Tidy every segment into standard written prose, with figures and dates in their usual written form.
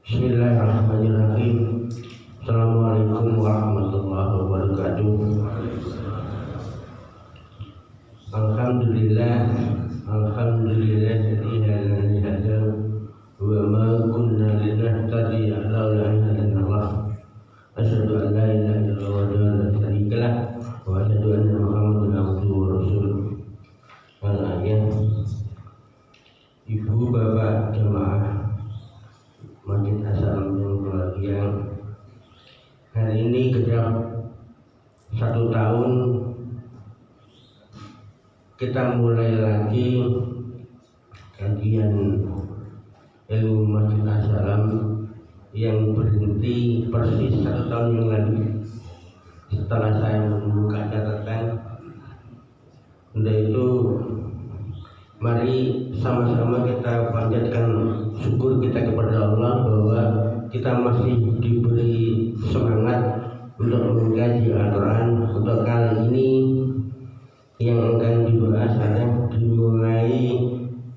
Bismillahirrahmanirrahim. Assalamualaikum warahmatullahi wabarakatuh. Alhamdulillah alladzi hadana wa ma kunna linahtadiya laula an hadana Allah. Asyhadu an la ilaha illallah wa la syarika lah wa asyhadu anna Muhammadan abduhu wa rasuluh. Al-ayat. Ibu bapak jemaah Masjid Asal yang berbahagia, hari ini genap 1 tahun kita mulai lagi kajian ilmu Masjid Assalam yang berhenti persis 1 tahun yang lalu setelah saya membuka catatan. Untuk itu mari sama-sama kita panjatkan syukur kita kepada Allah bahwa kita masih diberi semangat untuk mengkaji Al-Quran. Untuk kali ini yang akan dibahas adalah dimulai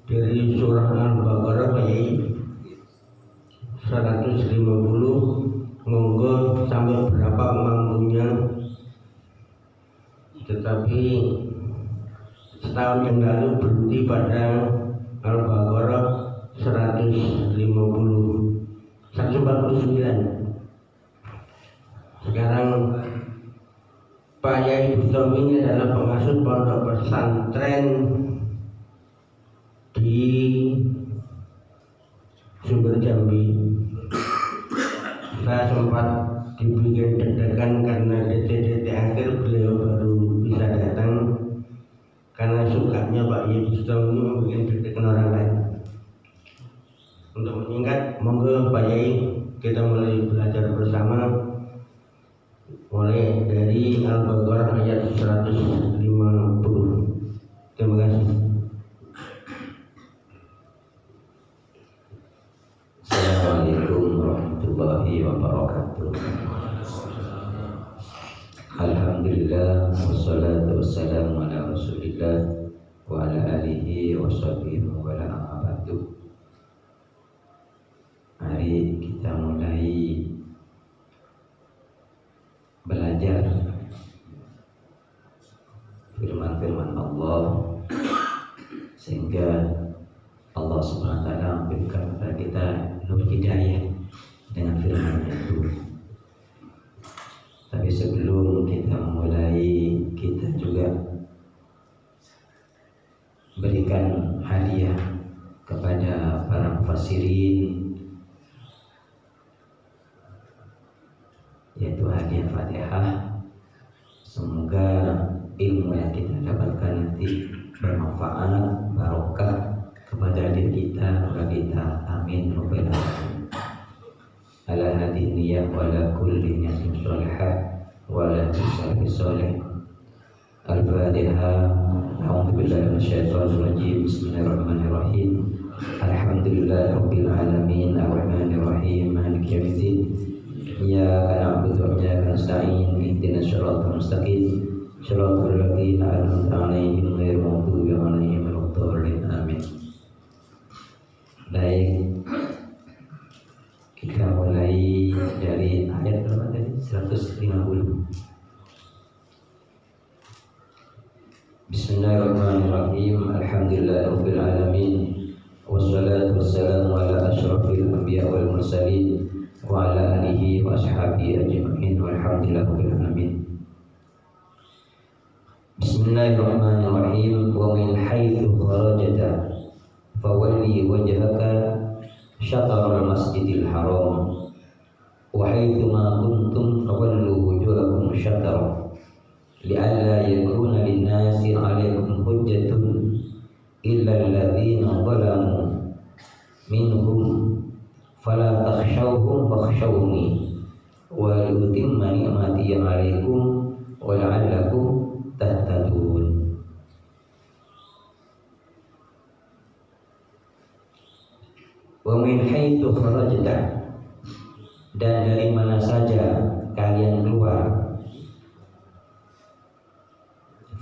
dari surah Al-Baqarah ayat 150. Monggo sampai berapa mampunya, tetapi setahun yang lalu berhenti pada Al-Baqarah 149. Sekarang Pak Yai Bustom ini adalah pengasuh pondok pesantren di Sumber Jambi. Saya sempat dibikin deg-degan karena detik-detik akhir beliau baru bisa datang, karena sukanya Pak Yai Bustom ini membuat deg-degan orang lain. Untuk menyingkat, monggo Pak Yai kita mulai belajar bersama mulai dari Al-Baqarah ayat 150. Terima kasih. Assalamualaikum warahmatullahi wabarakatuh. Alhamdulillah wassalatu wassalamu ala Rasulillah wa ala alihi wa sahbihi wa ala amabadu. Mari kita mulai belajar firman-firman Allah, sehingga Allah SWT memberikan kepada kita nur hidayah dengan firman itu. Tapi sebelum kita mulai, kita juga berikan hadiah kepada para mufassirin, yaitu hadiah Fatihah. Semoga ilmu yang kita dapatkan nanti bermanfaat, barokah kepada diri kita, keluarga kita. Amin rabbal alamin. Ala hadhihi niyyah wa ala kulli niyatin shalihah wa ala tisari shalih. Al-Fatihah. A'udzu billahi minasyaitonir rajim. Bismillahirrahmanirrahim. Alhamdulillahirabbil alamin, arrahmanir rahim, maliki yaumiddin. Iyyaka na'budu wa iyyaka nasta'in. Ihdinas siratal mustaqim. Shiratal ladzina an'amta 'alaihim ghairil maghdubi 'alaihim waladdallin. Amin. Baik, kita mulai dari ayat berapa tadi? 150. Bismillahirrahmanirrahim. Alhamdulillahirabbil alamin. Wassalatu wassalamu ala asyrafil anbiya wal mursalin wa ala alihi wa ashabihi ajma'in walhamdulillahi rabbil alamin. Bismillahirrahmanirrahim. Wa min haitsu kharajta fawalli wajhaka syatral masjidil haram wa haitsu ma kuntum fawallu wujuhakum syatara li'alla yakuna lin-nasi 'alaikum hujjatun illa alladhina zalamu minhum fala takhshawhum wakhshawni wa yutimma ni'mati 'alaikum wa la'allakum tahtadun. Wa min haitsu kharajta, dan dari mana saja kalian keluar,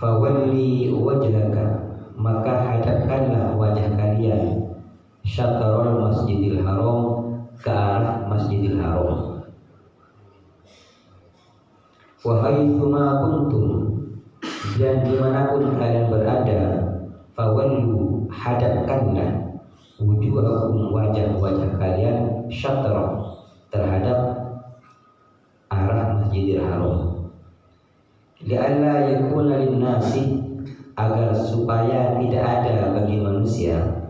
fawalli wajhaka, maka hadapkanlah wajah kalian, syatrul masjidil haram, ke arah wa haitsuma kuntum, dan dimanapun kalian berada, fawallu, hadapkanlah wujuhakum, wajah-wajah kalian, syatra, terhadap arah Masjidil Haram, li'alla yakuna linnasi, agar supaya tidak ada bagi manusia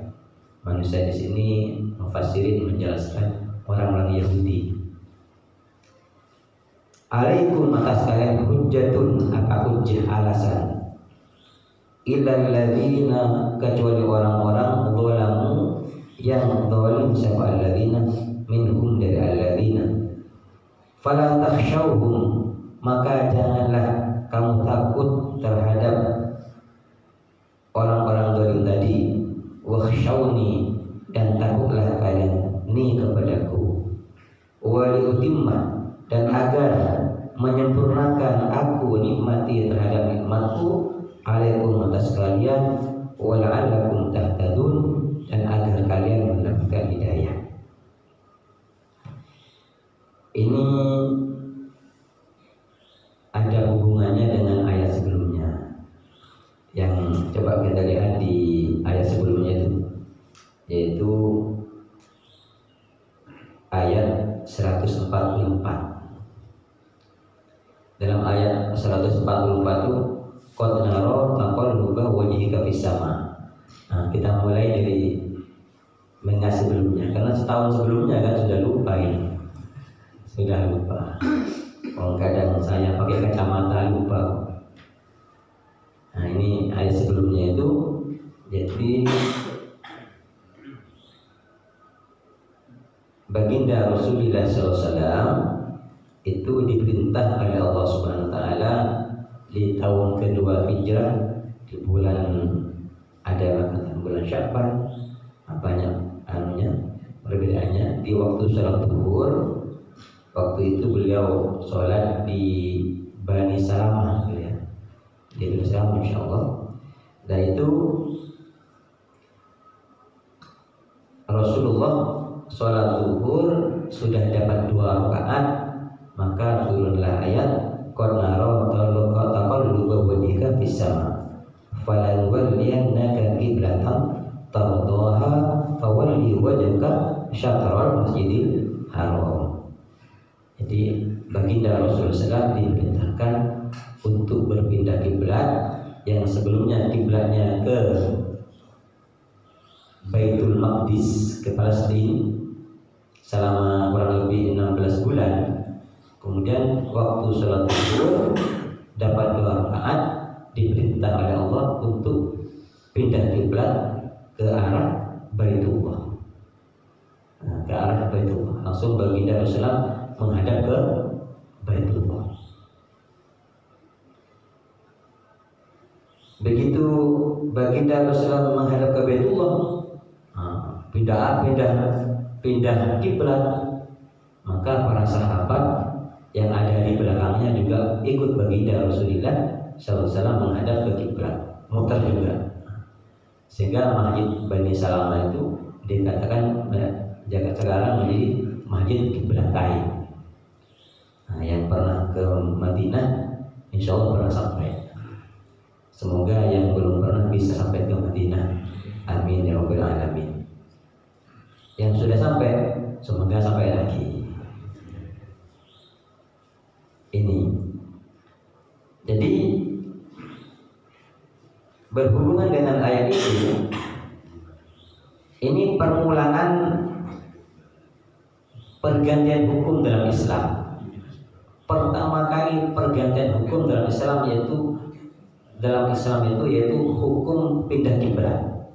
di sini mufassirin menjelaskan orang-orang Yahudi. Alaikum, atas kalian, hujjatun, apa hujjah, alasan, illal ladzina, kecuali orang-orang zalamu, yang zalim, siapa alladzina, minhum, dari alladzina, fala takhshawhum, maka janganlah kamu takut terhadap orang-orang zalim tadi, wakhshawni, dan takutlah kalian ni kepadaku, waliutimma, dan agar menyempurnakan aku nikmati terhadap nikmatku, alaikum, atas kalian, wala'allakum tahtadun, dan agar kalian mendapatkan hidayah. Ini ada hubungannya dengan ayat sebelumnya, yang coba kita lihat di ayat sebelumnya itu, yaitu ayat 144. Dalam ayat 144 itu qad nara taqalluba wajhika fis sama. Nah, kita mulai dari mengat sebelumnya, karena setahun sebelumnya kan sudah lupa ini. Sudah lupa. Kalau kadang saya pakai kacamata lupa. Nah, ini ayat sebelumnya itu, jadi baginda Rasulullah SAW itu diperintah oleh Allah Subhanahu wa taala di tahun kedua Hijrah, di bulan, ada mengatakan bulan Sya'ban, banyak anunya, perbedaannya, di waktu sholat zuhur. Waktu itu beliau sholat di Bani Salamah, ya, di Bani Salamah, insyaallah. Dan itu Rasulullah sholat zuhur sudah dapat 2 rakaat, maka turunlah ayat qad nara taqalluba wajhika fis sama falanwalliyannaka qiblatan tardaha fawalli wajhaka syatral masjidil haram. Jadi baginda Rasulullah SAW diperintahkan untuk berpindah kiblat, yang sebelumnya kiblatnya ke Baitul Maqdis, ke Palestina, selama kurang lebih 16 bulan. Kemudian waktu sholat zuhur dapat 2 rakaat, diperintah oleh Allah untuk pindah kiblat ke arah Baitullah. Nah, ke arah Baitullah, langsung baginda Rasulullah menghadap ke Baitullah. Begitu baginda Rasulullah menghadap ke Baitullah, pindah kiblat, maka para sahabat yang ada di belakangnya juga ikut baginda Rasulullah SAW menghadap ke kiblat, muter juga, sehingga masjid Bani Salamah itu dikatakan jaga sekarang menjadi masjid kiblatain. Nah, yang pernah ke Madinah, insya Allah pernah sampai. Semoga yang belum pernah bisa sampai ke Madinah, amin ya rabbal alamin. Yang sudah sampai, semoga sampai lagi. Ini jadi berhubungan dengan ayat itu, ini permulaan pergantian hukum dalam Islam. Pertama kali pergantian hukum dalam Islam yaitu hukum pindah kiblat.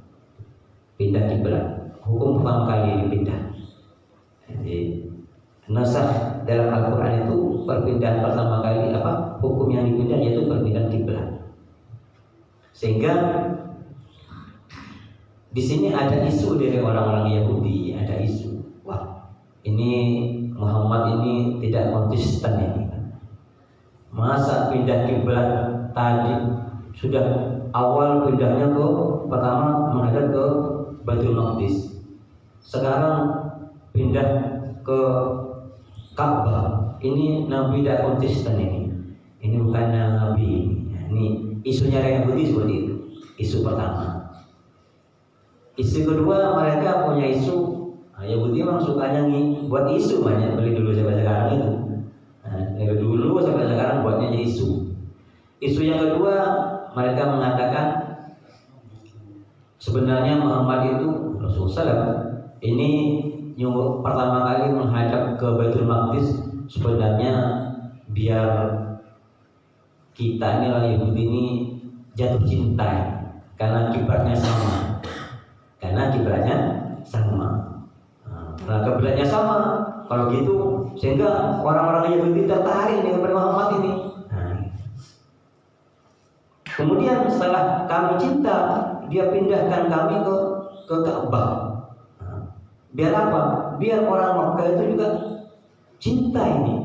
Pindah kiblat, hukum pertama kali dipindah. Jadi nasakh dalam Al-Quran itu perpindahan pertama kali, hukum yang dipindah yaitu perpindahan kiblat. Sehingga di sini ada isu dari orang-orang Yahudi, ada isu, wah ini Muhammad ini tidak konsisten ini. Masa pindah kiblat tadi sudah awal pindahnya ke pertama menghadap ke Baitul Maqdis, sekarang pindah ke Ka'bah. Ini Nabi tidak konsisten ini Ini bukan Nabi. Ini isunya Yahudi seperti itu. Isu pertama. Isu kedua, mereka punya isu. Yahudi memang sukanya buat isu banyak. Beli dulu sampai sekarang itu. Dari dulu sampai sekarang buatnya jadi isu. Isu yang kedua, mereka mengatakan sebenarnya Muhammad itu Rasulullah SAW ini yang pertama kali menghadap ke Baitul Maqdis sebenarnya biar kita ini orang Yahudi ini jatuh cinta karena kiblatnya sama. Karena kiblatnya sama. Kalau gitu sehingga orang-orang Yahudi tertarik dengan Muhammad ini. Kemudian setelah kami cinta, dia pindahkan kami ke Ka'bah. Biar apa? Biar orang Makkah itu juga cinta ini.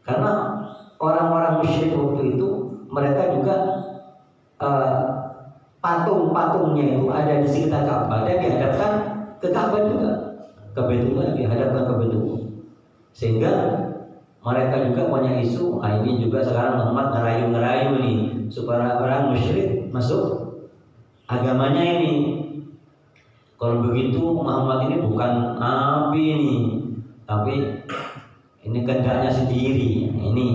Karena orang-orang musyrik waktu itu mereka juga patung-patungnya itu ada di sekitar Ka'bah dan dihadapkan ke Ka'bah juga, ke Baitullah dihadapkan ke Baitullah. Sehingga mereka juga punya isu, ini juga sekarang Muhammad ngerayu-ngerayu nih supaya orang musyrik masuk agamanya ini. Kalau begitu Muhammad ini bukan nabi ini, tapi ini kehendaknya sendiri. Ini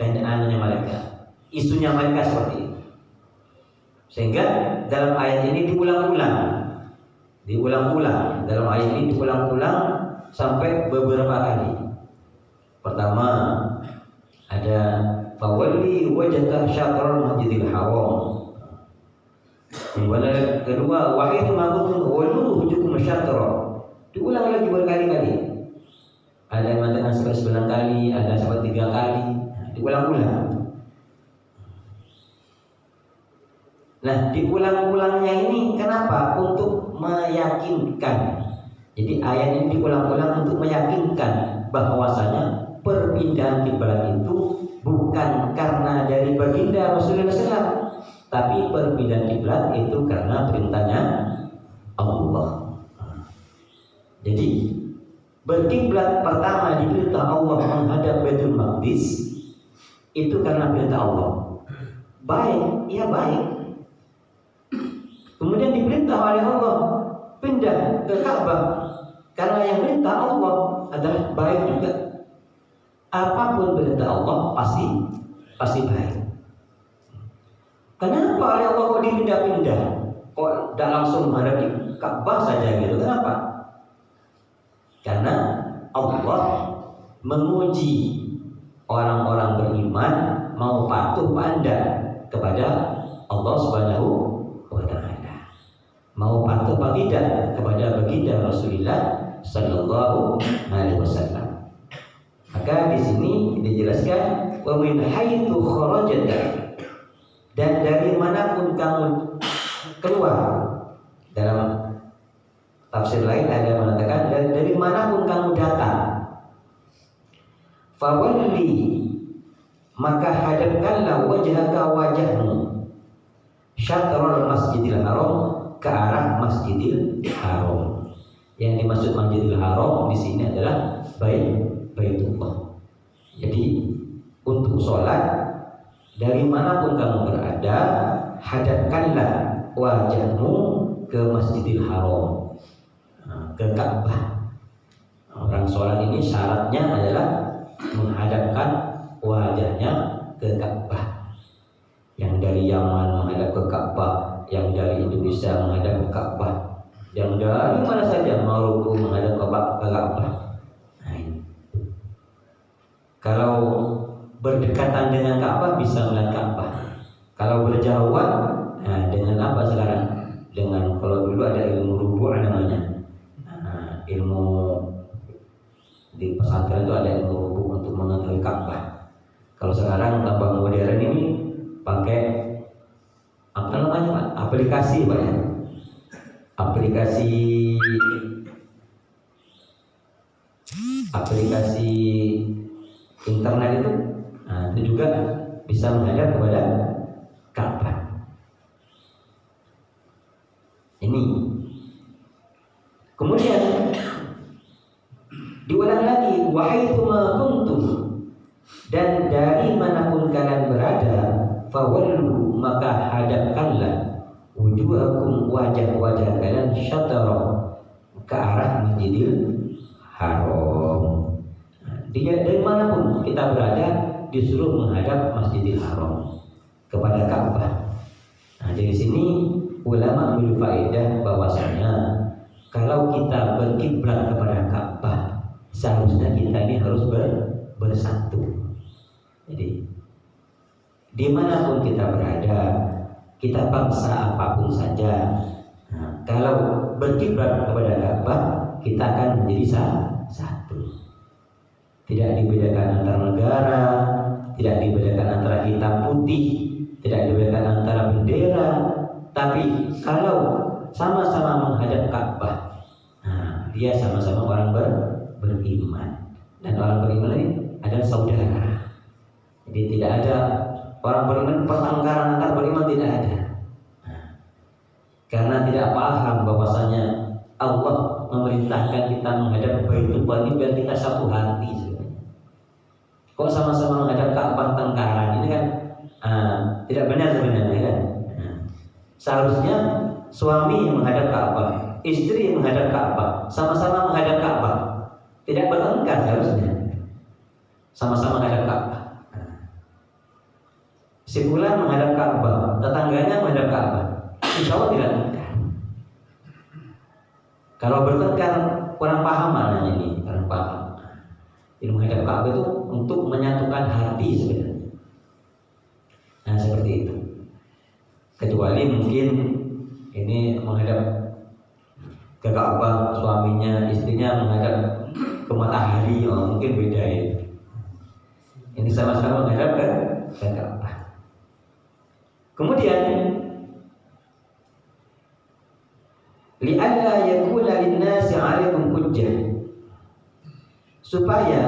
kehendaknya mereka, isunya mereka seperti itu. Sehingga dalam ayat ini diulang-ulang dalam ayat ini diulang-ulang sampai beberapa kali. Pertama ada fawalli wajhaka syatral masjidil haram. Kemudian kedua wa idh ma kuntum wallu wujuhakum syatra. Diulang lagi berkali-kali. Ada yang mengatakan sampai 9 kali, ada sampai 3 kali. Diulang-ulang. Nah, diulang-ulangnya ini kenapa? Untuk meyakinkan. Jadi ayat ini diulang-ulang untuk meyakinkan bahwasanya perpindahan kiblat itu bukan karena dari baginda Rasulullah SAW, tapi perpindahan kiblat itu karena perintahnya Allah. Jadi berkiblat pertama diperintah Allah menghadap Baitul Maqdis itu karena perintah Allah. Baik, ya baik. Kemudian diperintah oleh Allah pindah ke Ka'bah karena yang perintah Allah adalah baik juga. Apapun perintah Allah pasti baik. Kenapa oleh Allah kok dipindah-pindah? Kok tidak langsung menghadap Ka'bah saja gitu? Kenapa? Karena Allah menguji orang-orang beriman mau patuh pandang kepada Allah Subhanahu wa Ta'ala, mau patuh apa tidak kepada baginda Rasulullah Sallallahu Alaihi Wasallam. Maka di sini dijelaskan wa min haitsu kharajta, dan dari manapun kamu keluar. Dalam tafsir lain ada mengatakan dari manapun kamu datang. Fawalli, maka hadapkanlah wajahmu syatrul masjidil haram, ke arah Masjidil Haram. Yang dimaksud Masjidil Haram di sini adalah Baitullah. Jadi untuk sholat dari manapun kamu berada, hadapkanlah wajahmu ke Masjidil Haram, ke Ka'bah. Orang sholat ini syaratnya adalah menghadapkan wajahnya ke Ka'bah. Yang dari Yaman menghadap ke Ka'bah, yang dari Indonesia menghadap ke Ka'bah, yang dari mana saja Maroko menghadap ke Ka'bah. Kalau berdekatan dengan Ka'bah bisa melihat Ka'bah. Kalau berjauhan, dengan apa sekarang? Dengan, kalau dulu ada ilmu rubu' namanya. Ilmu di pesantren itu ada ilmu rubu' untuk mengetahui Ka'bah. Kalau sekarang tambah modern ini pakai apa namanya Pak? Aplikasi Pak ya. Aplikasi internet itu, itu juga bisa menghadap kepada Ka'bah. Ini. Kemudian diulang lagi, wa haitsu ma kuntum, Dan dari manapun kalian berada, fawallu, maka hadapkanlah wujuhakum, wajah-wajah kalian, syatrah, ke arah Masjidil Haram. Dari manapun kita berada disuruh menghadap Masjidil Haram, kepada Ka'bah. Nah, dari sini ulama ambil faedah bahwasanya kalau kita berkiblat kepada Ka'bah, seharusnya kita ini harus bersatu. Jadi dimanapun kita berada, kita bangsa apapun saja, nah, kalau berkiblat kepada Ka'bah, kita akan menjadi satu. Tidak dibedakan antara negara, tidak dibedakan antara hitam putih, tidak dibedakan antara bendera. Tapi kalau sama-sama menghadap Ka'bah, nah, dia sama-sama orang beriman. Dan orang beriman ini adalah saudara. Jadi tidak ada orang beriman, pertengkaran antar beriman tidak ada. Nah, karena tidak paham bahwasanya Allah memerintahkan kita menghadap Baitullah ini biar kita satu hati sebenarnya. Kok sama-sama menghadap Ka'bah tengkaran, ini kan tidak benar sebenarnya kan. Seharusnya suami menghadap Ka'bah, istri menghadap Ka'bah, sama-sama menghadap Ka'bah, tidak bertengkar seharusnya, sama-sama menghadap Ka'bah. Si fulan menghadap Ka'bah, tetangganya menghadap Ka'bah, insya Allah tidak bertengkar. Kalau bertengkar kurang paham maknanya ini, kurang paham. Jadi menghadap Ka'bah itu untuk menyatukan hati sebenarnya. Nah seperti itu. Kecuali mungkin ini menghadap ke Ka'bah, suaminya, istrinya menghadap ke matahari, mungkin beda ya. Ini sama-sama menghadap ke Ka'bah. Kemudian li'alla yakuna lin-nasi 'alaikum hujjah, supaya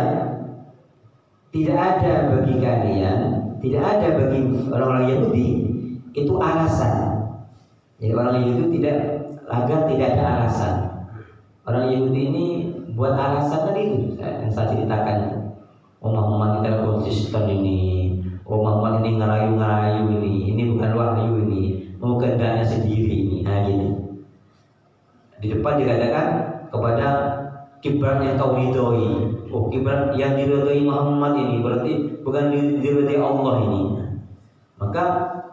tidak ada bagi kalian, tidak ada bagi orang-orang Yahudi itu alasan. Jadi orang Yahudi agar tidak ada alasan. Orang Yahudi ini buat alasan tadi itu yang saya ceritakan. Oh Muhammad kita konsisten ini, oh Muhammad ini ngerayu ini bukan wahyu ini, mau kehendaknya sendiri ini. Nah gitu. Di depan dikatakan kepada kiblat yang kau ridhoi. Oh kiblat yang diridhoi Muhammad ini berarti bukan diridhoi Allah ini. Maka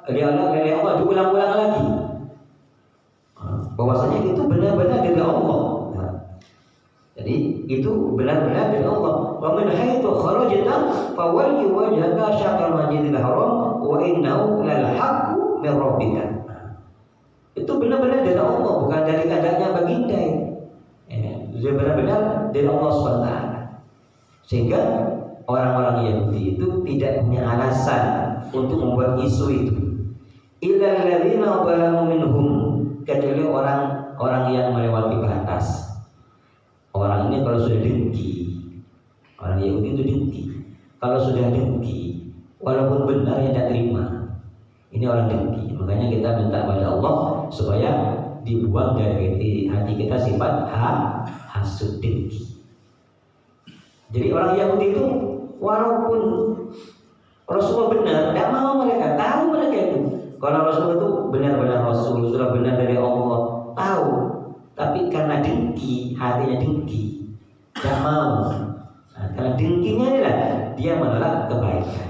oleh Allah diulang-ulang lagi bahwasanya itu benar-benar dari Allah. Nah, jadi itu benar-benar dari Allah. Wa min haitsu kharajta fawalli wajhaka syatral masjidil haram wa innahu lal haqqu min rabbika. Itu benar-benar dari Allah, bukan dari kehendaknya baginda. Itu benar-benar dari Allah SWT. Sehingga orang-orang Yahudi itu tidak punya alasan untuk membuat isu itu. Illal ladzina zalamu minhum, kecuali orang-orang yang melewati batas. Orang ini kalau sudah dengki, orang Yahudi itu dengki. Kalau sudah dengki, walaupun benar yang tidak terima, ini orang dengki. Makanya kita minta pada Allah supaya dibuang dari hati kita sifat hasud, dengki. Jadi orang Yahudi itu walaupun Rasulullah benar, tidak mau mereka, tahu mereka itu kalau Rasulullah itu benar-benar Rasul, sudah benar dari Allah, tahu. Tapi karena dengki, hatinya dengki, tidak mau. Nah, karena dengkinya adalah dia menolak kebaikan.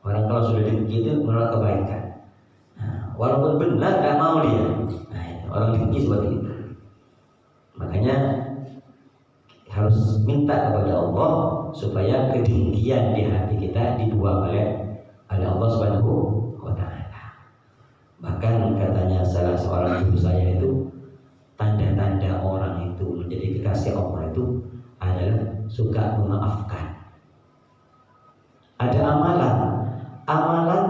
Orang kalau sudah dengki itu menolak kebaikan. Nah, walaupun benar tidak mau dia. Nah, orang dengki seperti itu. Makanya harus minta kepada Allah supaya kedengkian di hati kita dibuang oleh Allah Subhanahu wa Ta'ala. Bahkan katanya salah seorang guru saya itu, tanda-tanda orang itu menjadi kekasih Allah itu adalah suka memaafkan. Ada amalan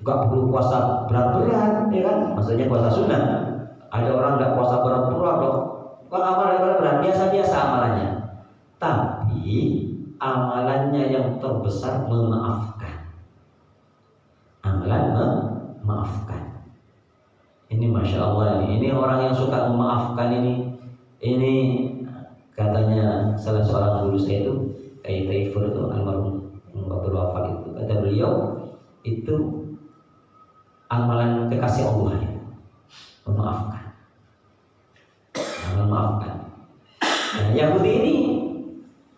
nggak perlu puasa berat-berat, ya kan? Maksudnya puasa sunnah. Ada orang nggak puasa berat-berat loh. Kalau amalan berat-berat biasa-biasa amalannya. Tapi amalannya yang terbesar memaafkan. Amalan memaafkan. Ini Masya Allah ini orang yang suka memaafkan ini katanya salah seorang guru saya itu Kiai Taifur itu almarhum yang baru wafat itu, kata beliau itu amalan kekasih Allah ya, memaafkan. Memaafkan. Nah, Yahudi ini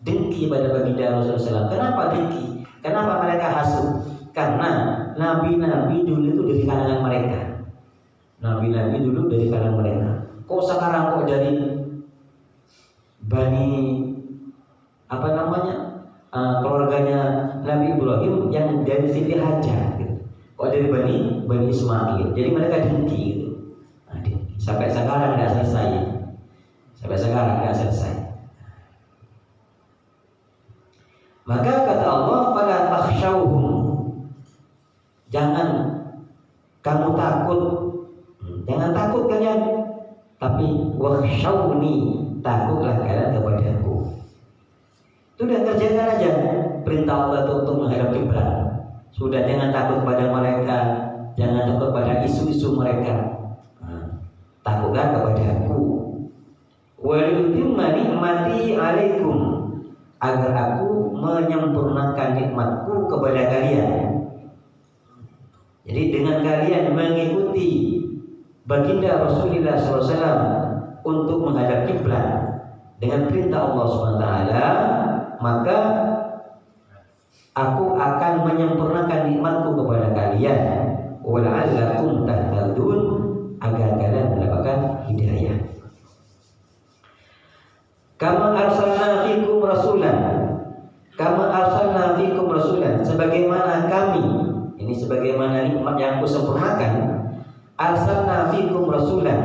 dengki pada baginda Rasulullah SAW. Kenapa dengki? Kenapa mereka hasut? Karena nabi-nabi dulu itu dari kalangan mereka. Nabi-nabi dulu dari kalangan mereka. Kok sekarang kok dari Bani keluarganya Nabi Ibrahim yang dari Siti Hajar gitu. Kok dari Bani Ismail. Jadi mereka dengki gitu. Nah, sampai sekarang tidak selesai. Maka kata Allah, fala takhshawhum, jangan kamu takut, jangan takut kalian, tapi wakhshawni, takutlah kalian kepadaku. Sudah kerjakan aja perintah Allah itu untuk menghadap kiblat. Sudah, jangan takut pada mereka, jangan takut pada isu-isu mereka. Takutlah kepada aku. Waliyutimma nikmati alaikum, agar aku menyempurnakan nikmatku kepada kalian. Jadi dengan kalian mengikuti baginda Rasulullah SAW untuk menghadap kiblat dengan perintah Allah SWT, maka aku akan menyempurnakan nikmatku kepada kalian. Wala'allakum tahtadun, agar kalian mendapatkan hidayah. Kama arsalna fikum rasulan, sebagaimana kami, ini sebagaimana nikmat yang kusempurnakan, arsalna fikum rasulan,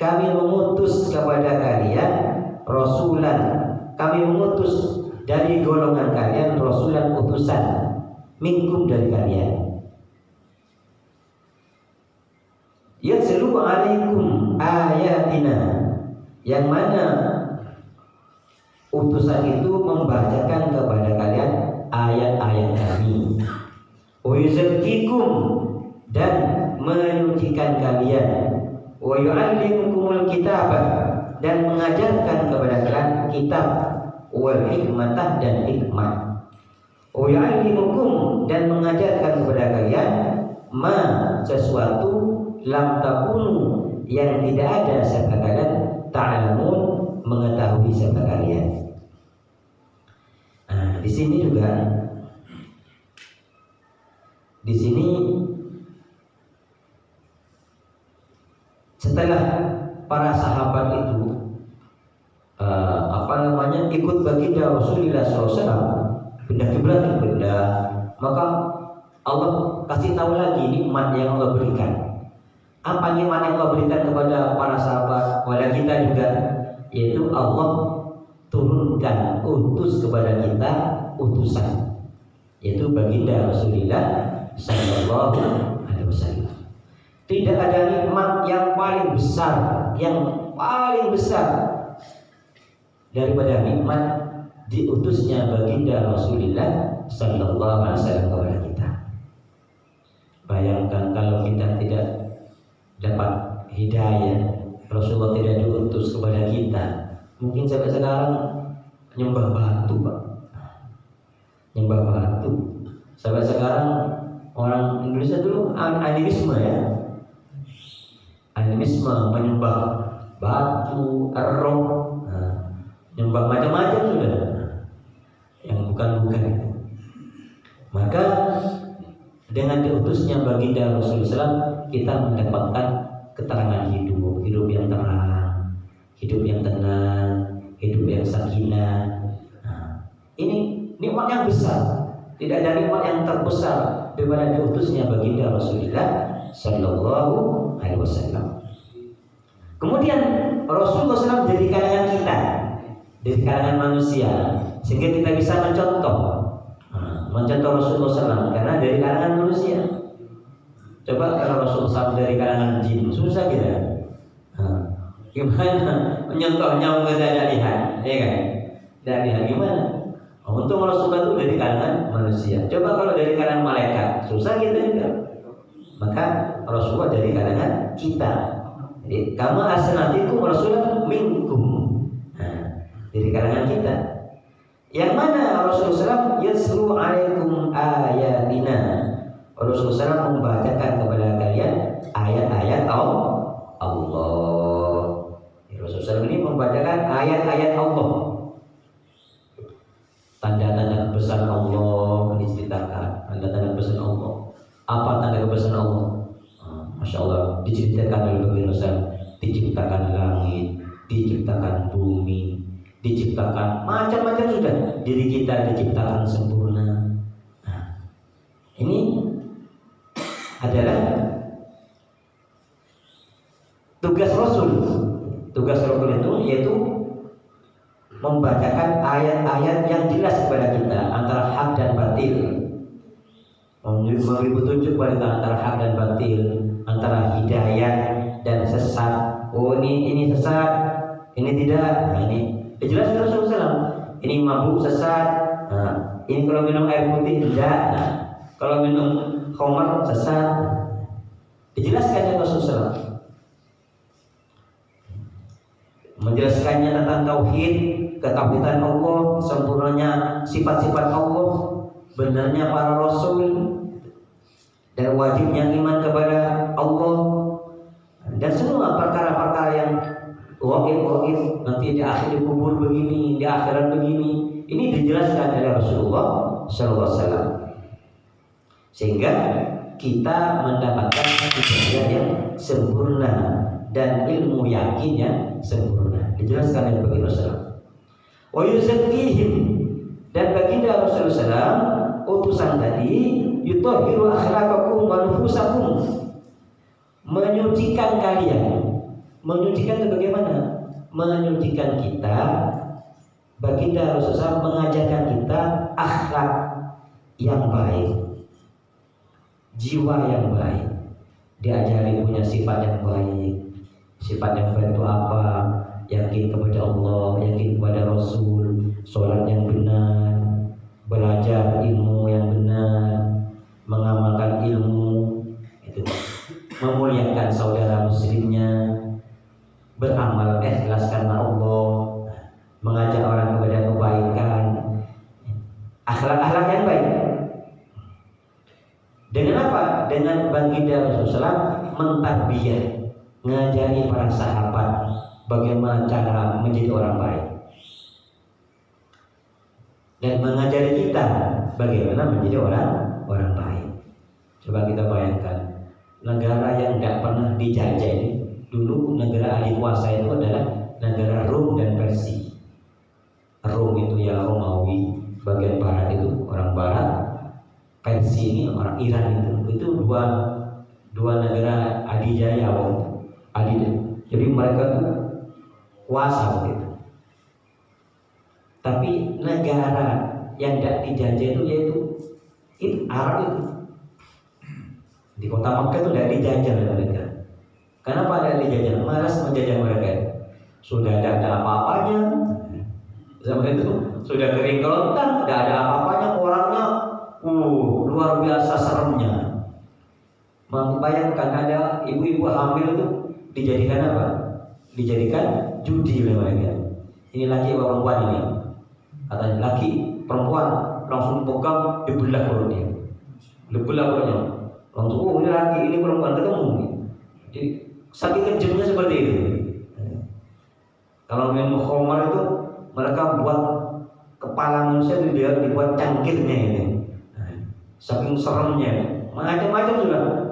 kami mengutus kepada kalian rasulan, kami mengutus dari golongan kalian rasulan, utusan, minkum, dari kalian. Yatslu alaikum ayatina, yang mana utusan itu membacakan kepada kalian ayat-ayat kami. Uyuzkikum, dan menyucikan kalian. Wa yu'allimukumul kitabah, dan mengajarkan kepada kalian kitab. Wal hikmatah, dan hikmah. Wa yu'allimukum, dan mengajarkan kepada kalian ma, sesuatu, lam takunu, yang tidak ada serta kalian, ta'lamun, mengetahui serta kalian. Nah, di sini setelah para sahabat itu ikut baginda Rasulullah SAW pindah kiblat, maka Allah kasih tahu lagi nikmat yang Allah berikan. Apa nikmat yang Allah berikan kepada para sahabat, kepada kita juga, yaitu Allah turunkan, utus kepada kita utusan, yaitu baginda Rasulullah Sallallahu Alaihi Wasallam. Tidak ada nikmat yang paling besar daripada nikmat diutusnya baginda Rasulullah Sallallahu Alaihi Wasallam kepada kita. Bayangkan kalau kita tidak dapat hidayah, Rasulullah tidak diutus kepada kita, mungkin sampai sekarang nyembah batu, Pak. Nyembah batu. Sampai sekarang orang Indonesia dulu animisme ya. Animisme, menyembah batu, roh, nyembah macam-macam sudah. Yang bukan-bukan itu. Maka dengan diutusnya baginda Rasulullah SAW, kita mendapatkan keterangan hidup yang terang, hidup yang tenang, hidup yang sakinah. Ini nikmat yang besar. Tidak ada nikmat yang terbesar daripada diutusnya baginda Rasulullah Sallallahu Alaihi Wasallam. Kemudian Rasulullah SAW dari kalangan kita, dari kalangan manusia, sehingga kita bisa mencontoh Rasulullah SAW karena dari kalangan manusia. Coba kalau Rasulullah SAW dari kalangan jin, susah kita. Gimana mencontohnya? Kita tidak lihat, ya kan? Tidak lihat gimana? Untung Rasulullah itu dari kalangan manusia. Coba kalau dari kalangan malaikat, susah kita juga. Maka Rasulullah dari kalangan kita. Jadi kamu asnatikum Rasulullah minkum, dari kalangan kita. Yang mana Rasulullah SAW yaslu alaikum ayatina. Rasulullah SAW membacakan kepada kalian ayat-ayat Allah. Rasulullah SAW ini membacakan ayat-ayat Allah. Tanda-tanda kebesaran Allah diceritakan. Tanda-tanda kebesaran Allah. Apa tanda kebesaran Allah? Masya Allah diceritakan oleh Nabi Rasul. Diciptakan langit, diciptakan bumi, diciptakan macam-macam sudah. Diri kita diciptakan sempurna. Nah, ini adalah tugas Rasul. Tugas Rasul itu yaitu membacakan ayat-ayat yang jelas kepada kita antara hak dan batil, memberi petunjuk kepada kita antara hak dan batil, antara hidayah dan sesat. Oh ini sesat, ini tidak. Nah, ini dijelaskan Rasulullah SAW. Ini mabuk sesat. Nah, ini kalau minum air putih tidak. Nah, kalau minum khamar sesat. Dijelaskan oleh Rasulullah SAW. Menjelaskannya tentang tauhid, ketauhidan Allah, sempurnanya sifat-sifat Allah, benarnya para rasul, dan wajibnya iman kepada Allah, dan semua perkara-perkara yang waqif nanti di akhir kubur begini, di akhirat begini. Ini dijelaskan oleh Rasulullah SAW, sehingga kita mendapatkan hidayah yang sempurna dan ilmu yakin yang sempurna. Dijelaskan oleh baginda Rasulullah. Wa yuzakkihim, dan baginda Rasulullah utusan tadi, yutahhiru akhlaqakum wa nufusakum, menyucikan kalian. Menyucikan itu bagaimana? Menyucikan kita. Baginda Rasulullah mengajarkan kita akhlak yang baik, jiwa yang baik. Diajari punya sifat yang baik. Sifat yang baik itu apa? Yakin kepada Allah, yakin kepada Rasul, sholat yang benar, belajar ilmu yang benar, mengamalkan ilmu, itu memuliakan saudara muslimnya, beramal ikhlas karena Allah, mengajak orang kepada kebaikan, akhlak-akhlak yang baik. Dengan apa? Dengan baginda Rasulullah mentarbiyah, mengajari para sahabat bagaimana cara menjadi orang baik, dan mengajari kita bagaimana menjadi orang baik. Coba kita bayangkan, negara yang tidak pernah dijajah ini, dulu negara ahli kuasa itu adalah negara Rom dan Persia. Rom itu ya Romawi, bagian barat itu orang barat, Persia ini orang Iran. Itu dua negara adijaya jadi mereka itu kuasa begitu. Tapi negara yang tidak dijajah itu yaitu Arab itu. Di kota Makkah itu tidak dijajah oleh mereka. Kenapa tidak dijajah? Malas menjajah mereka. Sudah tidak ada apa-apanya. Zaman itu sudah kering kerontang, tidak ada apa-apanya, orangnya luar biasa seremnya. Bayangkan ada ibu-ibu hamil itu dijadikan apa? Dijadikan judi oleh mereka. Ini laki atau perempuan ini? Katanya laki, perempuan langsung pegang dibelah perutnya, dibelah perutnya. Langsung ini laki, ini perempuan, ketemu. Jadi saking kejamnya seperti itu. Kalau minum khamar itu mereka buat kepala manusia itu dia dibuat cangkirnya ini. Saking seremnya, macam-macam sudah.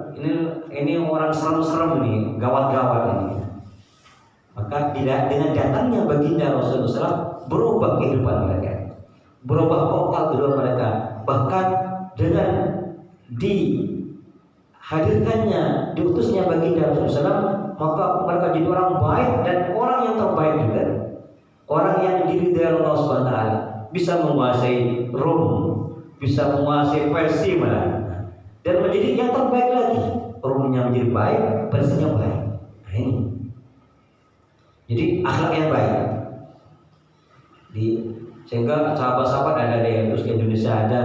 Ini orang serem-serem ini, gawat-gawat ini. Maka tidak dengan datangnya baginda Rasulullah SAW berubah kehidupan mereka, berubah total kehidupan mereka. Bahkan dengan dihadirkannya, diutusnya baginda Rasulullah SAW, maka mereka jadi orang baik dan orang yang terbaik juga. Orang yang diridhai Allah Subhanahu wa taala, bisa menguasai Rom, bisa menguasai Persia malah. Dan menjadi yang terbaik lagi. Romnya menjadi baik, Persianya baik. Nah ini. Jadi akhlak yang baik. Sehingga sahabat-sahabat ada yang terus ke Indonesia ada,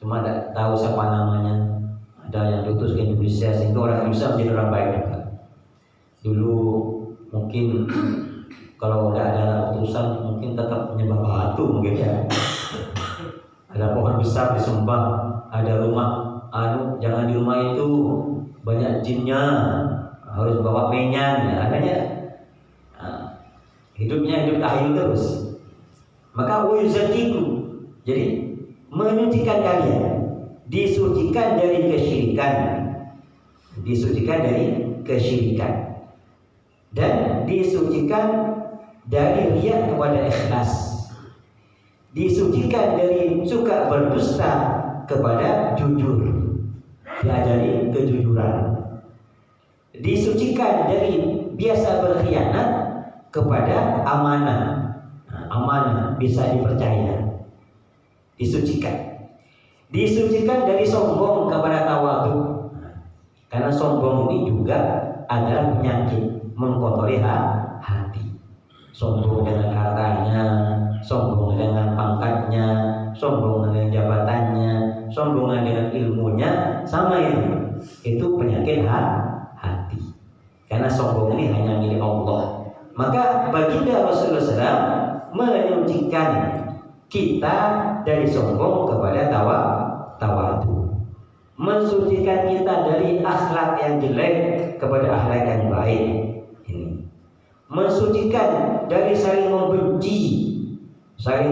cuma tidak tahu siapa namanya. Ada yang diutus ke Indonesia sehingga orang Indonesia menjadi orang baik juga. Dulu mungkin Kalau tidak ada utusan mungkin tetap menyembah batu mungkin ya. Ada pohon besar disembah, ada rumah jangan di rumah itu banyak jinnya, harus bawa menyan, ya, adanya hidupnya hidup tahayyul terus. Maka wayuzakiku, jadi menyucikan kalian, disucikan dari kesyirikan, dan disucikan dari riya kepada ikhlas, disucikan dari suka berdusta kepada jujur, diajari kejujuran, disucikan dari biasa berkhianat kepada amanah. Amanah bisa dipercaya, disucikan dari sombong kepada tawadhu, karena sombong ini juga adalah penyakit mengkotori hati. Sombong dengan hartanya, sombong dengan pangkatnya, sombong dengan jabatannya, sombong dengan ilmunya, sama itu penyakit hati. Karena sombong ini hanya milik Allah. Maka baginda Rasulullah SAW menyucikan kita dari sombong kepada tawadhu, mensucikan kita dari akhlak yang jelek kepada akhlak yang baik. Ini mensucikan dari saling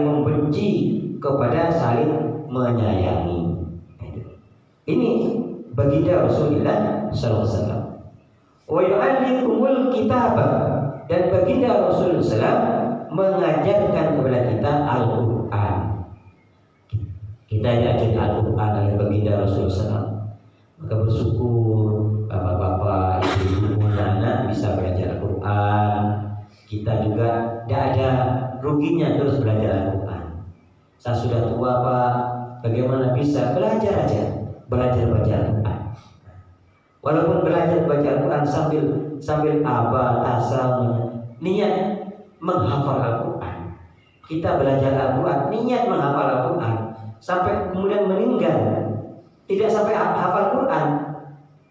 membenci kepada saling menyayangi. Ini baginda Rasulullah SAW. Wa yu'allikumul kitabah, dan baginda Rasulullah SAW mengajarkan kepada kita Al-Quran. Kita diajarkan Al-Quran oleh baginda Rasulullah SAW. Maka bersyukur bapak-bapak, ibu-ibu, anak bisa belajar Al-Quran. Kita juga tidak ada ruginya terus belajar Al-Quran. Saya sudah tua Pak, bagaimana bisa belajar baca Al-Quran. Walaupun belajar baca Al-Quran sambil niat menghafal Al-Quran. Kita belajar Al-Quran, niat menghafal Al-Quran, sampai kemudian meninggal tidak sampai hafal Quran,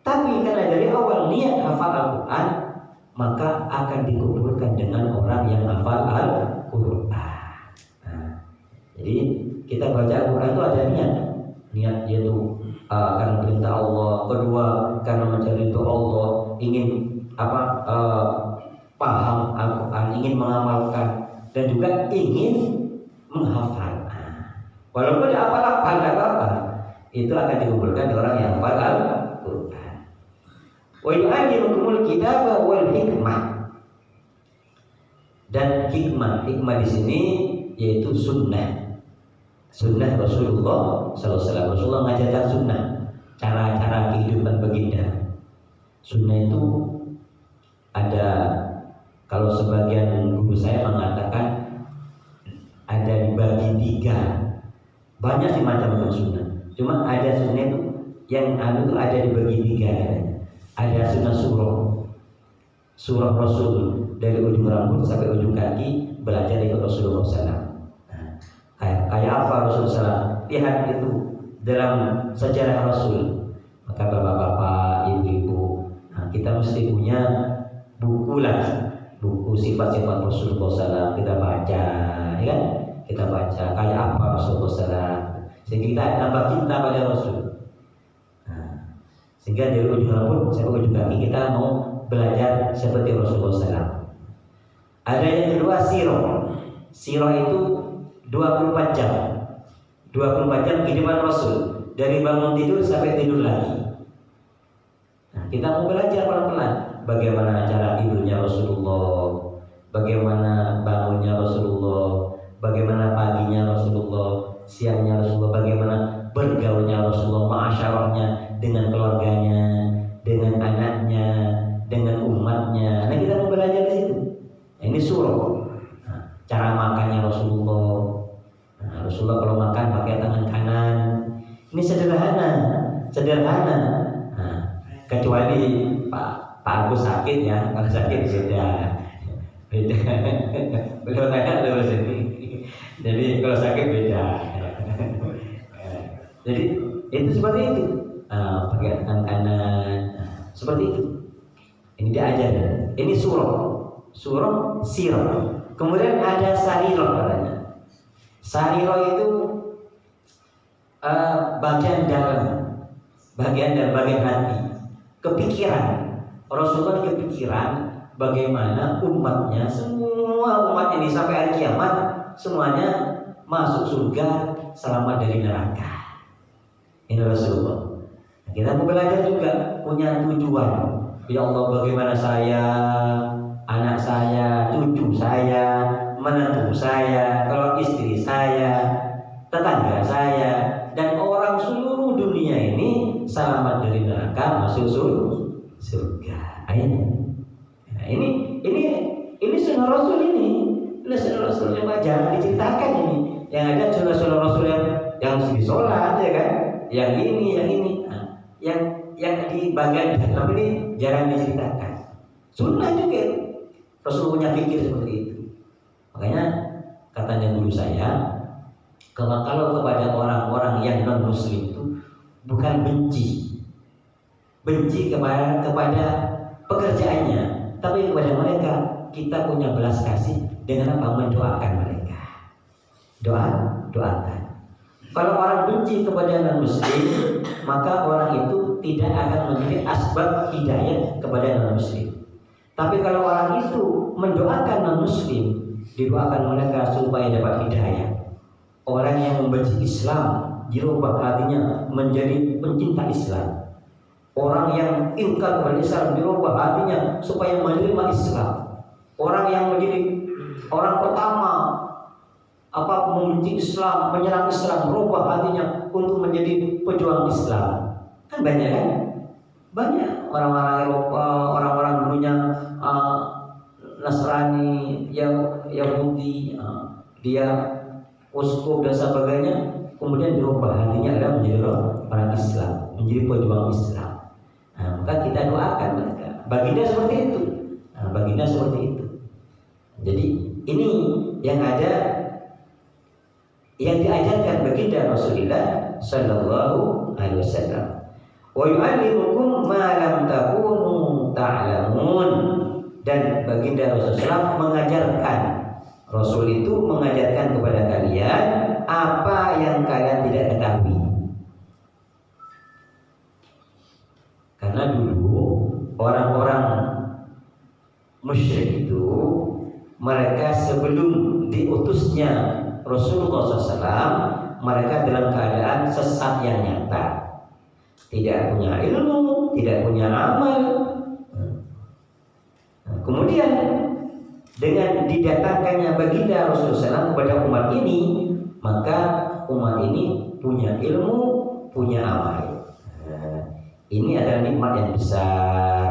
tapi karena dari awal niat hafal Al-Quran, maka akan dikumpulkan dengan orang yang hafal Al-Quran. Jadi kita baca Al-Quran itu ada niat yaitu karena perintah Allah, kedua karena mencari ridho Allah, ingin paham Al-Quran, ingin mengamalkan, dan juga ingin menghafal. Walaupun tidak apa-apa, itu akan dikumpulkan orang yang hafal Al-Quran. Wa yu'allimukumul kitaba wal hikmah, dan hikmah di sini yaitu sunnah Rasulullah SAW. Rasulullah mengajarkan sunnah, cara-cara kehidupan baginda. Sunnah itu ada, kalau sebagian guru saya mengatakan ada dibagi 3. Banyak sih macam-macam sunnah. Cuma ada sunnah itu yang itu ada dibagi 3. Ada sunnah surah Rasul, dari ujung rambut sampai ujung kaki belajar ikut Rasulullah SAW. Kayak apa Rasulullah SAW? Lihat itu dalam sejarah Rasul. Maka bapak-bapak, ibu-ibu, kita mesti punya buku sifat-sifat Rasulullah SAW. Kita baca, ya kan? Kita baca kayak apa Rasulullah SAW, sehingga kita tambah cinta pada Rasul. Sehingga dari ujung rambut sampai ujung kaki kita mau belajar seperti Rasulullah SAW. Ada yang kedua sirah itu 24 jam kehidupan Rasul, dari bangun tidur sampai tidur lagi. Kita mau belajar pelan-pelan bagaimana cara tidurnya Rasulullah, bagaimana bangunnya Rasulullah, bagaimana paginya Rasulullah, siangnya Rasulullah, bagaimana bergaulnya Rasulullah, ma'asyarahnya dengan keluarganya, dengan anaknya, dengan umatnya. Nah, kita mau belajar di situ. Ini surah. Cara makannya Rasulullah. Rasulullah kalau makan pakai tangan kanan. Ini sederhana. Kecuali Pak Agus sakit ya, kalau sakit beda. Beliau tanya terus ini. Jadi kalau sakit beda. Jadi itu seperti itu. Pakai tangan kanan, seperti itu. Ini diajar. Ini surah. surah sirah. Kemudian ada sarirah katanya. Sarirah itu bagian dalam, bagian hati, kepikiran. Rasulullah kepikiran bagaimana umatnya, semua umat ini sampai hari kiamat semuanya masuk surga, selamat dari neraka. Ini Rasulullah. Kita mau belajar juga, punya tujuan. Ya Allah, bagaimana saya, anak saya, cucu saya, menantu saya, kalau istri saya, tetangga saya, dan orang seluruh dunia ini selamat dari neraka, masuk surga. Nah, ini sunnah Rasul ini sunnah Rasul yang jarang diceritakan ini. Yang ada sunnah Rasul yang di sholat, ya kan? Yang ini. Nah, yang di bagian dalam ini jarang diceritakan. Sunnah juga. Rasul punya pikir seperti itu. Makanya katanya guru saya, kalau kepada orang-orang yang non muslim itu bukan benci kepada pekerjaannya, tapi kepada mereka kita punya belas kasih dengan apa? Mendoakan mereka. Doakan. Kalau orang benci kepada non muslim, maka orang itu tidak akan menjadi asbab hidayah kepada non muslim. Tapi kalau orang itu mendoakan non muslim, didoakan mereka supaya dapat hidayah. Orang yang membenci Islam dirubah hatinya menjadi pencinta Islam. Orang yang ingkar kepada Islam dirubah hatinya supaya menerima Islam. Orang yang menjadi orang pertama membenci Islam, menyerang Islam, merubah hatinya untuk menjadi pejuang Islam. Kan banyak kan? Banyak orang-orang Eropa, orang-orang dulunya Nasrani, Yahudi, dia uskup dan sebagainya, kemudian dirubah hatinya adalah menjadi orang Islam, menjadi pejuang Islam. Nah, maka kita doakan mereka. Baginda seperti itu. Jadi ini yang ada, yang diajarkan baginda Rasulullah Sallallahu Alaihi Wasallam. Wa yu'allimukum ma lam takunu ta'lamun. Dan baginda Rasulullah mengajarkan, Rasul itu mengajarkan kepada kalian apa yang kalian tidak ketahui. Karena dulu orang-orang musyrik itu, mereka sebelum diutusnya Rasulullah SAW, mereka dalam keadaan sesat yang nyata, tidak punya ilmu, tidak punya amal. Kemudian dengan didatangkannya baginda Rasulullah SAW kepada umat ini, maka umat ini punya ilmu, punya amal. Ini adalah nikmat yang besar,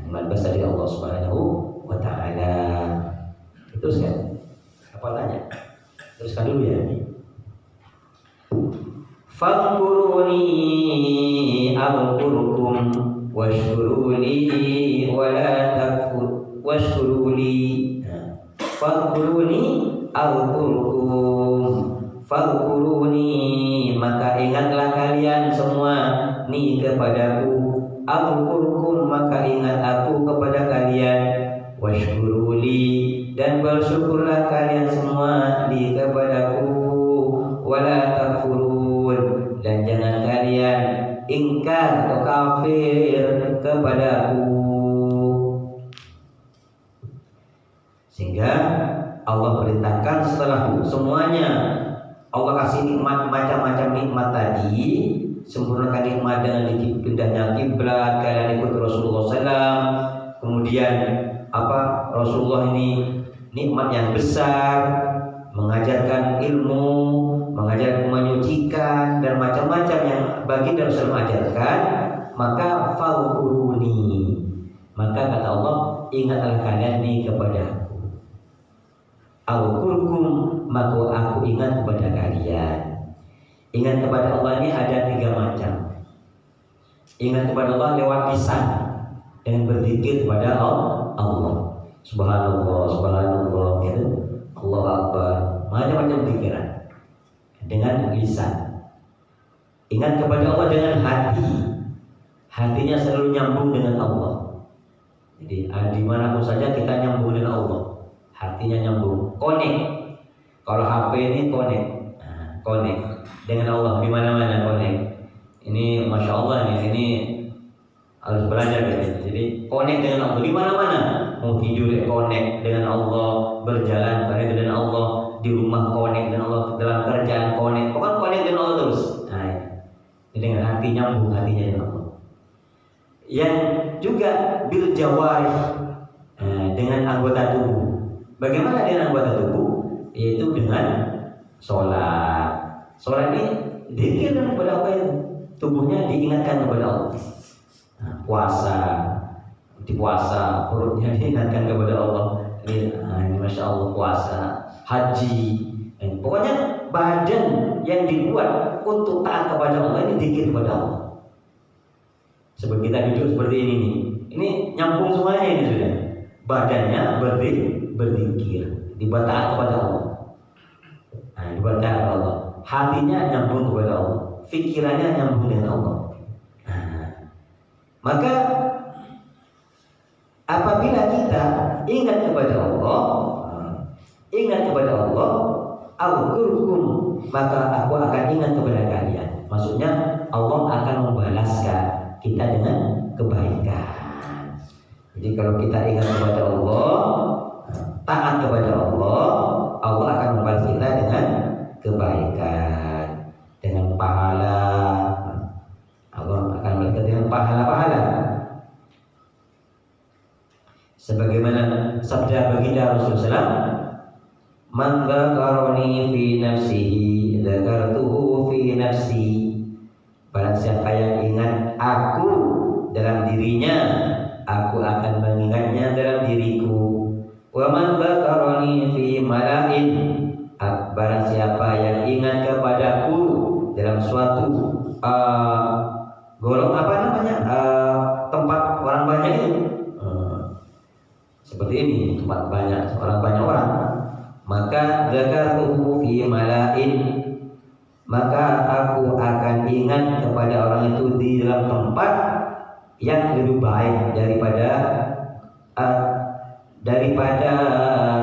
nikmat besar dari Allah Subhanahu wa Ta'ala. Teruskan, apa tanya? Teruskan dulu ya. Fadhkuruni adhkurkum washkuruni wala takfur washkuruni. Fadhkuruni adhkurkum. Fadhkuruni, maka ingatlah kalian semua ni kepadaku. Adhkurkum, maka ingat aku kepada kalian. Washkuruli, dan bersyukurlah kalian semua di kepadaku. Wala takfurun, dan jangan kalian ingkar atau kafir kepadaku. Sehingga Allah perintahkan setelah semuanya Allah kasih nikmat, macam-macam nikmat tadi, sempurnakan nikmat dengan dipindahnya kiblat, kalian ikut Rasulullah SAW. Kemudian Rasulullah ini nikmat yang besar, mengajarkan ilmu, mengajarkan menyucikan dan macam-macam yang baginda Rasulullah ajarkan. Maka fadhkuruni, maka kata Allah, ingatlah kalian ini kepada aku. Adhkurkum, maka aku ingat kepada kalian. Ingat kepada Allah ini ada 3 macam. Ingat kepada Allah lewat lisan, dengan berzikir kepada Allah. Subhanallah, subhanallah, gitu. Allah Akbar, macam-macam pikiran dengan lisan. Ingat kepada Allah dengan hati, hatinya selalu nyambung dengan Allah. Jadi dimanapun saja kita nyambung dengan Allah. Hatinya nyambung, connect. Kalau HP ini connect, connect dengan Allah di mana-mana connect. Ini masya Allah ini harus belajar gitu. Jadi connect dengan Allah di mana-mana. Mau tidur connect dengan Allah, berjalan connect dengan Allah, di rumah connect dengan Allah, dalam kerjaan connect, pokoknya connect dengan Allah terus. Nah, ini dengan hati nyambung hatinya dengan Allah. Yang juga bil jawarih, dengan anggota tubuh. Bagaimana dengan anggota tubuh? Yaitu dengan sholat. Sholat ini dzikir kepada Allah itu. Tubuhnya diingatkan kepada Allah. Nah, puasa, di puasa perutnya diingatkan kepada Allah. Ini masya Allah puasa, haji. Pokoknya badan yang dibuat untuk taat kepada Allah ini dzikir kepada Allah. Seperti kita duduk seperti ini nih. Ini nyambung semuanya ini sudah. Badannya berzikir, dibuat taat kepada Allah. Nah, dibuat taat kepada Allah. Hatinya nyambung kepada Allah. Pikirannya nyambung dengan Allah. Nah, maka apabila kita ingat kepada Allah, Al-Qur'an, maka aku akan ingat kepada kalian. Maksudnya Allah akan membalaskan kita dengan kebaikan. Jadi kalau kita ingat kepada Allah, taat kepada Allah, Allah akan membalas kita dengan kebaikan, dengan pahala. Allah akan membalas kita dengan pahala-pahala. Sebagaimana sabda baginda Rasulullah, "Man dzakarani fi nafsihi, dzakartuhu fi nafsi." Barang siapa yang ingat aku dalam dirinya, aku akan mengingatnya dalam diriku. Wa man dzakarani fi mala'in, barang siapa yang ingat kepadaku dalam suatu tempat orang banyak itu, seperti ini, tempat banyak orang, maka dzakartuhu fi mala'in, maka aku akan ingat kepada orang itu di dalam tempat yang lebih baik daripada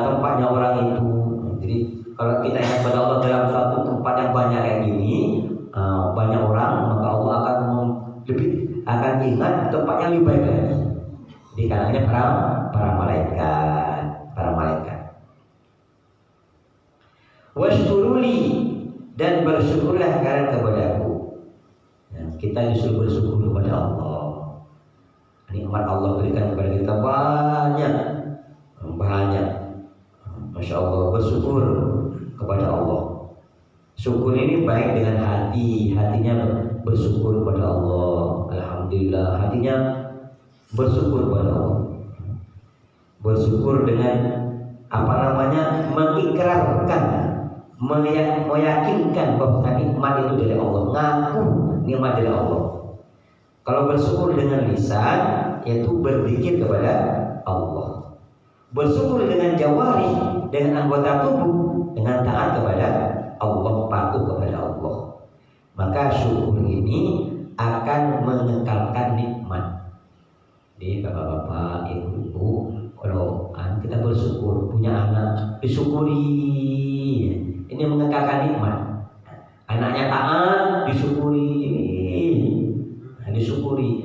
tempatnya orang itu. Jadi kalau kita ingat kepada Allah dalam suatu tempat yang banyak kayak gini, banyak orang, maka Allah akan ingat tempat yang lebih baik lagi. Di kalangannya para malaikat. Washkuruli, dan bersyukurlah kalian kepadaku. Ya, kita disuruh bersyukur kepada Allah. Nikmat Allah berikan kepada kita banyak. Masya Allah, bersyukur kepada Allah. Syukur ini baik dengan hatinya bersyukur kepada Allah. Alhamdulillah, hatinya bersyukur kepada Allah. Bersyukur dengan mengikrarkan, meyakinkan bahwa nikmat itu dari Allah, ngaku nikmat dari Allah. Kalau bersyukur dengan lisan, yaitu berzikir kepada Allah. Bersyukur dengan jawari, dengan anggota tubuh, dengan taat kepada Allah, patuh kepada Allah. Maka syukur ini akan mengekalkan nikmat. Jadi bapak-bapak, ibu-ibu, kalau kita bersyukur punya anak, disyukuri. Ini mengekalkan nikmat. Anaknya taat, disyukuri,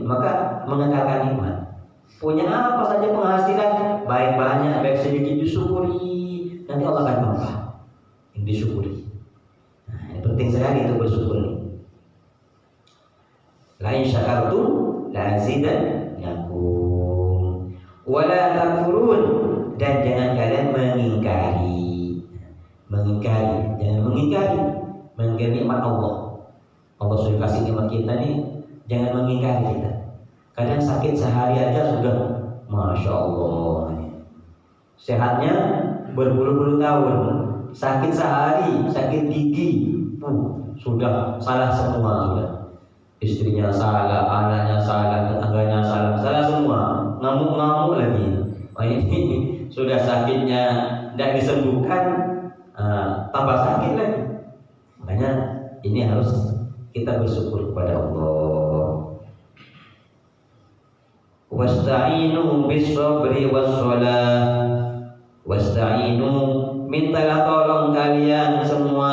maka mengekalkan nikmat. Punya apa saja penghasilan, baik banyak, baik sedikit, disyukuri. Nanti Allah akan tambah. Ini disyukuri. Nah, ini penting sekali itu bersyukur. La in syakartum la azidannakum wa la takfurun, dan jangan kalian mengingkari nikmat Allah. Allah sudah kasih nikmat kita nih, jangan mengingkari kita. Kadang sakit sehari aja sudah masya Allah, sehatnya berpuluh-puluh tahun. Sakit sehari, sakit gigi, sudah salah semua sudah. Istrinya salah, anaknya salah, tetangganya salah semua. Ngamuk-ngamuk lagi. Ini sudah sakitnya tidak disembuhkan, tambah sakit lagi. Makanya ini harus kita bersyukur kepada Allah. Wasta'inu bis-sabri was-shalah. Wasta'inu, mintalah tolong kalian semua.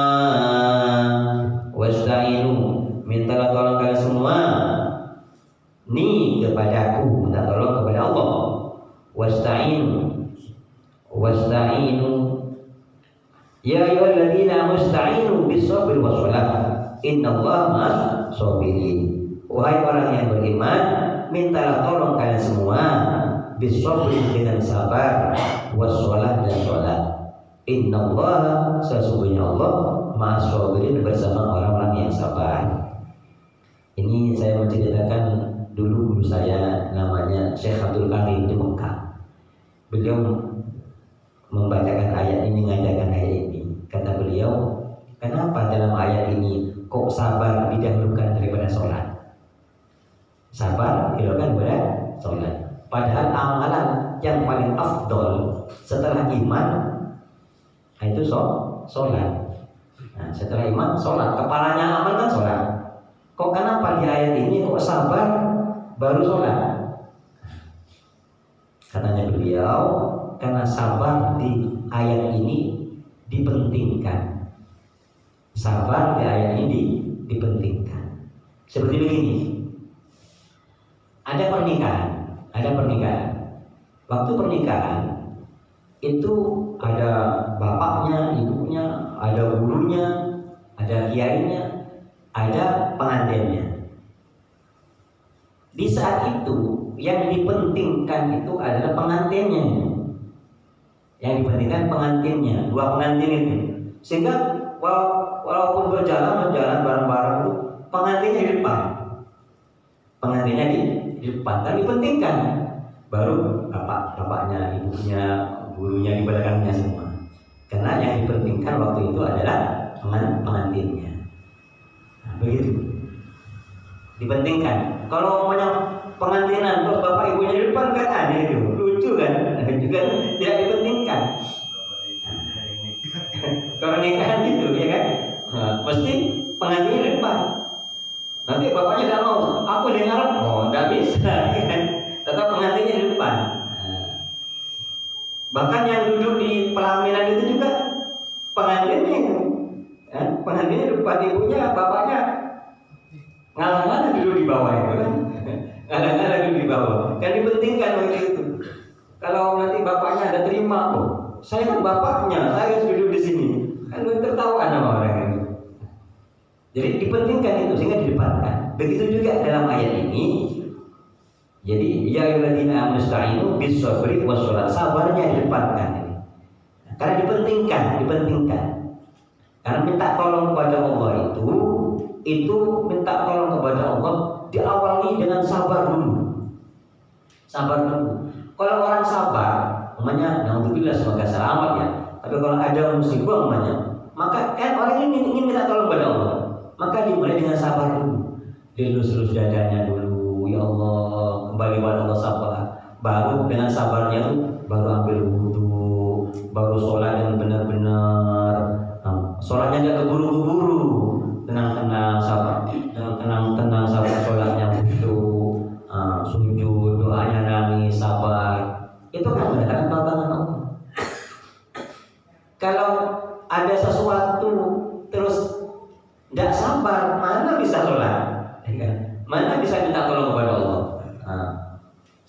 Wasta'inu, mintalah tolong kalian semua. Ni kepadaku, minta tolong kepada Allah. Wasta'inu, wasta'inu. Ya ayyuhalladzina musta'inu bis-sabri was-shalah. Innallaha ma'as sabirin. Wahai orang yang beriman, mintalah tolong kalian semua bis-sabri dengan sabar, was-shalah dan salat. Innallaha, sesungguhnya Allah ma'as sabirin, bersama orang-orang yang sabar. Ini saya menceritakan dulu guru saya namanya Syekh Abdul Karim di Mekah. Beliau membacakan ayat ini, mengajarkan ayat ini. Kata beliau, kenapa dalam ayat ini kok sabar didahulukan daripada sholat? Sabar didahulukan daripada sholat. Padahal amalan yang paling afdol setelah iman itu sholat. Nah, setelah iman sholat, kepalanya amal kan sholat. Kok kenapa di ayat ini kok sabar baru sholat? Katanya beliau, karena sabar di ayat ini dipentingkan. Sabar di ayat ini dipentingkan. Seperti begini. Ada pernikahan. Waktu pernikahan itu ada bapaknya, ibunya, ada gurunya, ada kiainya, ada pengantinnya. Di saat itu yang dipentingkan itu adalah pengantinnya. Yang dipentingkan pengantinnya, dua pengantin itu. Sehingga walaupun berjalan bareng-bareng itu, pengantinnya di depan. Pengantinnya di depan, kan dipentingkan. Baru bapaknya, ibunya, gurunya di belakangnya semua. Karena yang dipentingkan waktu itu adalah pengantinnya. Nah, begitu. Dipentingkan. Kalau pengantinan terus bapak ibunya di depan kan aneh itu, lucu kan? Juga tidak dipentingkan. Kalau nikahan gitu ya kan, pasti pengantinnya di depan. Nanti bapaknya tidak mau, aku dengar, tidak bisa, ya kan? Tetap pengantinnya di depan. Bahkan yang duduk di pelaminan itu juga pengantinnya itu, pengantinnya di depan, ibunya, bapaknya ngalah-ngalah duduk di bawah itu kan. Ngalah-ngalah duduk di bawah. Kan dipentingkan begitu. Kalau nanti bapaknya ada terima, saya kan bapaknya, saya harus duduk di sini. Kan tertawa sama orang itu. Jadi dipentingkan itu sehingga didepankan. Begitu juga dalam ayat ini. Jadi ya ayyuhalladzina amanu ista'inu bis-sabri was-shalah. Sabarnya didepankan ini. Karena dipentingkan. Karena minta tolong kepada Allah itu minta tolong kepada Allah diawali dengan sabar dulu. Sabar dulu. Kalau orang sabar, namanya naudzubillah semoga selamat ya. Tapi kalau ada musibah namanya, maka kan orang ini ingin minta tolong kepada Allah. Maka dimulai dengan sabar dulu. Dilus-lus dadanya dulu, ya Allah, kembali kepada Allah sabar. Baru dengan sabarnya itu baru ambil wudu, baru sholat yang benar-benar. Sholatnya jangan keburu-buru, tenang-tenang sabar, tenang-tenang sabar sholatnya khusyuk, sujud, doanya nangis, sabar. Itu kan mendatangkan pertolongan Allah. Kalau ada sesuatu terus tidak sabar, mana bisa sholat? Mana bisa minta tolong kepada Allah?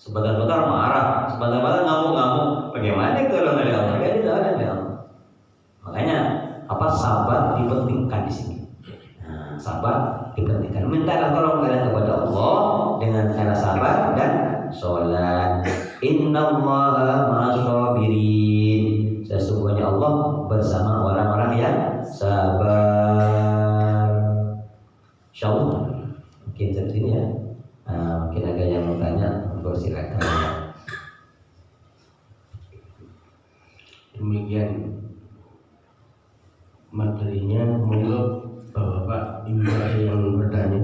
Sebentar-bentar marah, sebentar-bentar ngamuk-ngamuk. Bagaimana kalau nggak ada Allah? Tidak ada Allah. Makanya sabar dipentingkan di sini. Sabar dipentingkan. Mintalah tolong kalian kepada Allah dengan cara sabar dan sholat. Innallaha ma'as-sabirin. Sesungguhnya Allah bersama orang-orang yang sabar. Insyaallah. Mungkin seperti ini ya. Mungkin ada yang mau tanya, monggo silakan. Demikian materinya, monggo Bapak Ibu yang bertanya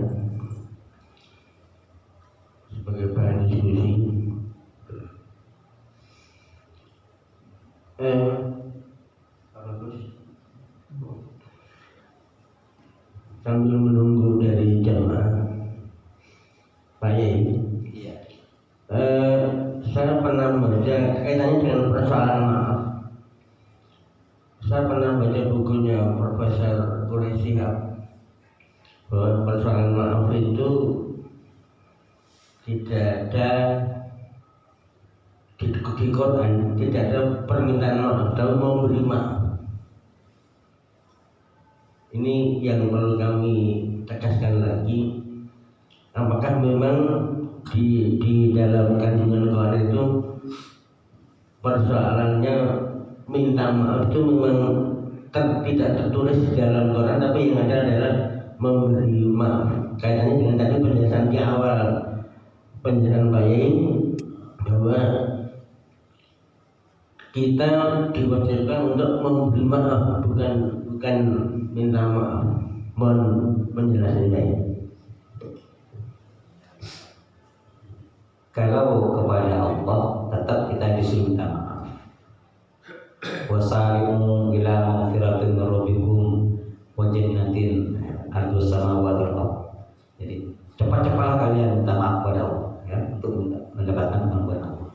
sebagai bahan diskusi. Sambil menunggu dari jamaah Pak Yai, kaitannya dengan persoalan maaf. Saya pernah baca bukunya Profesor Quraish Shihab bahwa persoalan maaf itu tidak ada di Quran, tidak ada permintaan maaf, tapi memberi maaf. Ini yang perlu kami tegaskan lagi. Apakah memang di dalam kandungan Quran itu persoalannya minta maaf itu memang tidak tertulis di dalam Quran, tapi yang ada adalah memberi maaf. Kaitannya dengan tadi penjelasan di awal penjelasan baik bahwa kita diwajibkan untuk memberi maaf, bukan minta maaf. Mohon penjelasannya. Kalau kepada Allah tetap kita disuruh minta maaf. Wasari'u ila maghfiratin min rabbikum wa jannatin ardhus samawati wal ardh. Jadi cepat-cepatlah kalian minta maaf kepada Allah ya, untuk mendapatkan pengampunan Allah.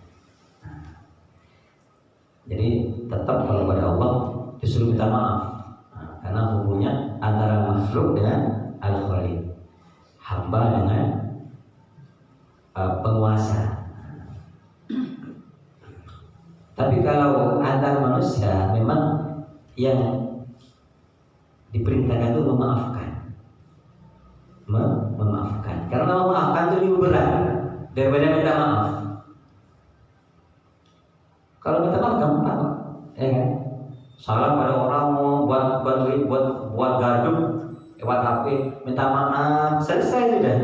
Jadi tetap kalau pada Allah disuruh minta maaf. Karena hubungannya antara makhluk dengan Al-Khaliq, hamba dengan penguasa. Tapi kalau antar manusia memang yang diperintahkan itu memaafkan, memaafkan. Karena memaafkan itu lebih berat daripada minta maaf. Kalau minta maaf gampang, ya kan? Salah pada orang mau buat gaduh, lewat HP, minta maaf, selesai sudah,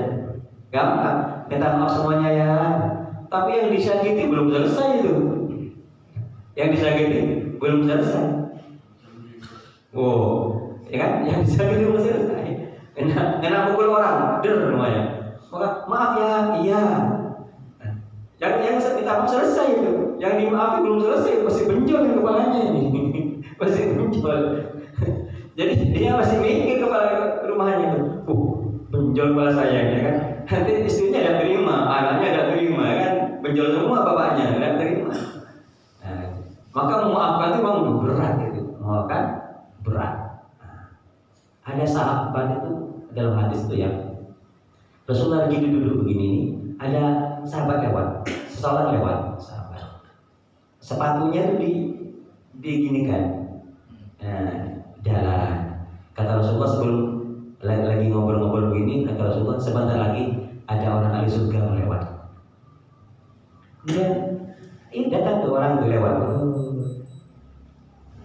gampang. Minta maaf semuanya ya. Tapi yang disakiti belum selesai itu. Yang disakiti belum selesai. Oh, ya kan? Yang disakiti belum selesai. Kena pukul orang, namanya. Maka maaf ya, iya. Yang minta maaf selesai itu. Yang dimaafi belum selesai, masih benjol di kepalanya ini. Masih benjol. Jadi dia masih mikir kepala rumahnya itu. Benjol kepala saya, ya kan? Nanti istrinya tidak terima, anaknya tidak terima, ya kan? Benjol semua bapaknya tidak terima. Nah, maka memaafkan itu memang berat itu, memaafkan berat. Nah, ada sahabat itu dalam hadis itu ya, Rasulullah lagi duduk begini, ada sahabat lewat, seseorang lewat, sahabat. Sepatunya itu diginikan, jalan. Kata Rasulullah sebelum lagi ngobrol-ngobrol begini, kata Rasulullah sebentar lagi ada orang ahli surga melewat. Ini datang tuh orang itu lewat.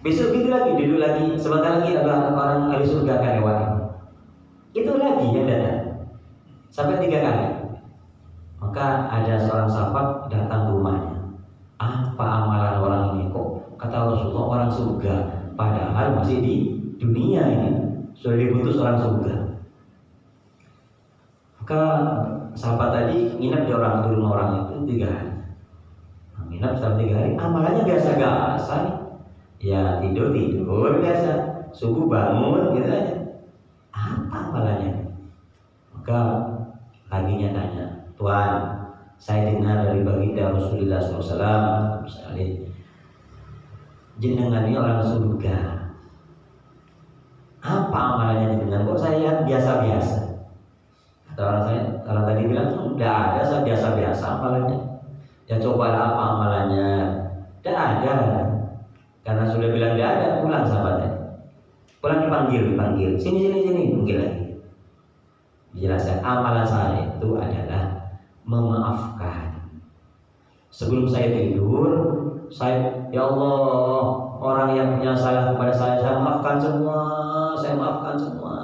Besok gitu lagi, duduk lagi, sebentar lagi ada orang ahli surga akan lewat. Itu lagi yang datang sampai 3 kali. Maka ada seorang sahabat datang ke rumahnya. Apa amalan orang ini kok? Kata Rasulullah orang surga, padahal masih di dunia ini. Sudah diputus orang surga. Maka sahabat tadi nginap di rumah orang itu 3 hari. Nginap selama 3 hari, amalannya biasa-biasa. Ya tidur biasa, subuh bangun gitu aja. Apa amalannya? Maka laginya tanya, Tuhan, saya dengar dari baginda Rasulullah SAW, misalnya, jenengan ini orang surga. Apa amalannya dengan kok saya lihat biasa-biasa? Kata orang tadi bilang sudah ada, saya biasa-biasa amalannya. Ya cobalah apa amalannya? Tidak ada. Karena sudah bilang tidak ada, pulang sahabatnya. Pulang dipanggil. Sini, panggil lagi. Dijelaskan amalan saya itu adalah memaafkan. Sebelum saya tidur, ya Allah, orang yang punya salah kepada saya maafkan semua. Saya maafkan semua.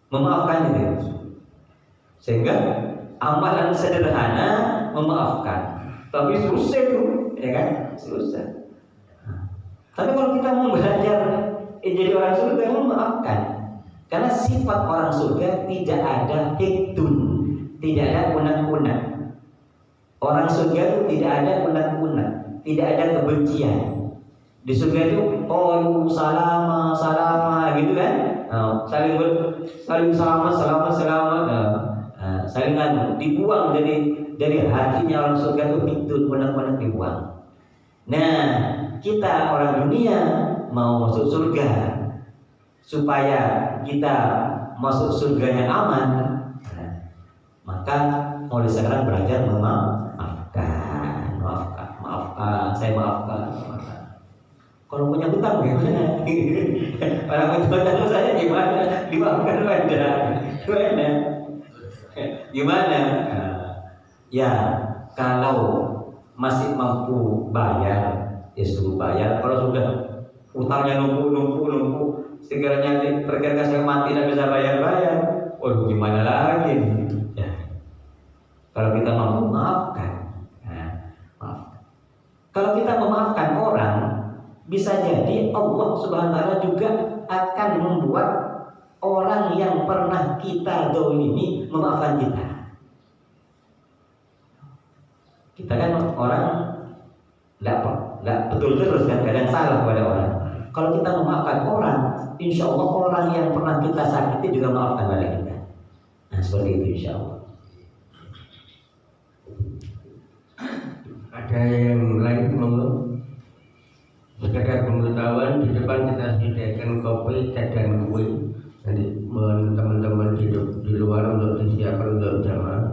Memaafkan itu. Sehingga amalan sederhana memaafkan. Tapi susah itu, ya kan? Susah. Tapi kalau kita mau belajar jadi orang surga, memaafkan. Karena sifat orang surga tidak ada hikdun, tidak ada unak-unak. Orang surga itu tidak ada unak-unak, tidak ada kebencian. Di surga itu salama gitu kan, saling salama, saling dibuang dari dari hatinya orang surga itu pintu benar-benar dibuang. Nah, kita orang dunia mau masuk surga, supaya kita masuk surganya aman, maka mulai sekarang belajar memaafkan, saya maafkan. Kalau punya hutang gimana? Orang punya hutang saya gimana? Dimaafkan aja. Gimana? Ya, kalau masih mampu bayar, ya suruh bayar. Kalau sudah utangnya numpuk, sekiranya perkirakan saya mati tidak bisa bayar, waduh gimana lagi? Ya. Kalau kita mampu maafkan, maaf. Kalau kita memaafkan orang, bisa jadi Allah Subhanahu wa Ta'ala juga akan membuat orang yang pernah kita dolimi memaafkan kita. Kita kan orang tidak betul terus kan, kadang salah pada orang. Kalau kita memaafkan orang, insya Allah orang yang pernah kita sakiti juga maafkan pada kita. Nah seperti itu insya Allah. Ada yang lain monggo? Sekedar pengetahuan, di depan kita sediakan kopi, teh dan kue. Nanti teman-teman di luar untuk disiapkan untuk jamaah.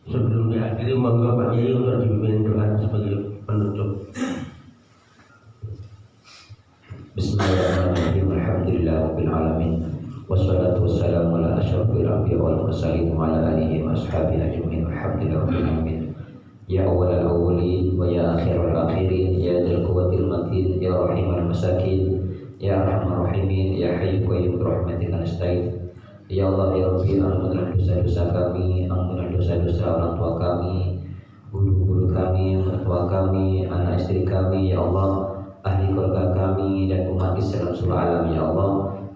Sebelum diakhiri, monggo Pak Yai untuk dipimpin doa sebagai penutup. Bismillahirrahmanirrahim. Alhamdulillahirabbil alamin. Wassalatu wassalamu ala asyrafil anbiya'i wal mursalin wa ala alihi wa ashabihi ajmain. Alhamdulillahirabbil alamin. Ya awwalal awwalin wa ya akhiral akhirin, ya dzal quwwatil matin, ya rahimal masakin, ya arhamar rahimin, ya hayyu qayyum birahmatika nasta'in. Ya Allah ya Rabbi, ampunlah dosa-dosa kami, ampunlah dosa-dosa orang tua kami, guru-guru kami, mertua kami, anak istri kami, ya Allah, ahli keluarga kami dan umat Islam seluruh alam, ya Allah.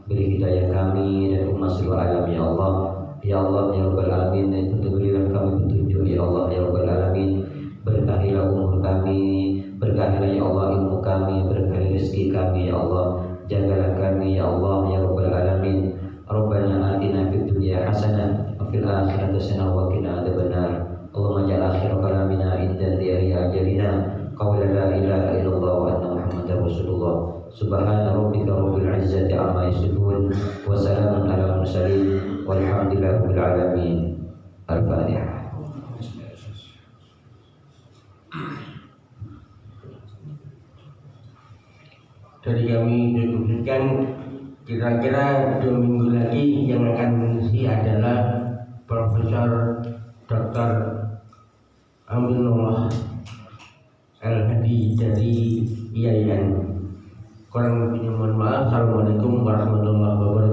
Beri hidayah kami dan umat seluruh alam, ya Allah. Ya Allah ya Rabbal alamin, berilah kami petunjuk, ya Allah ya Rabbal alamin. Berkahilah umur kami, berkahilah ya Allah ilmu kami, berkahilah rezeki kami, ya Allah. Jagalah kami, ya Allah ya Rabbal alamin. Rabbana atina fid dunya hasanah wa fil akhirati hasanah wa qina adzabannar. Allahumma ja'al akhir kalamina inda intihai ajalina qawla la ilaha illallah wa anna Muhammadar Rasulullah. Subhana rabbika rabbil izzati amma yasifun wa salamun alal mursalin walhamdulillahi rabbil alamin. Al-Fatihah. Dari kami diskusikan, kira-kira 2 minggu lagi yang akan mengisi adalah Profesor Dr. Aminullah Al-Hadi dari IAIN. Kurang lebihnya mohon maaf. Assalamualaikum warahmatullahi wabarakatuh.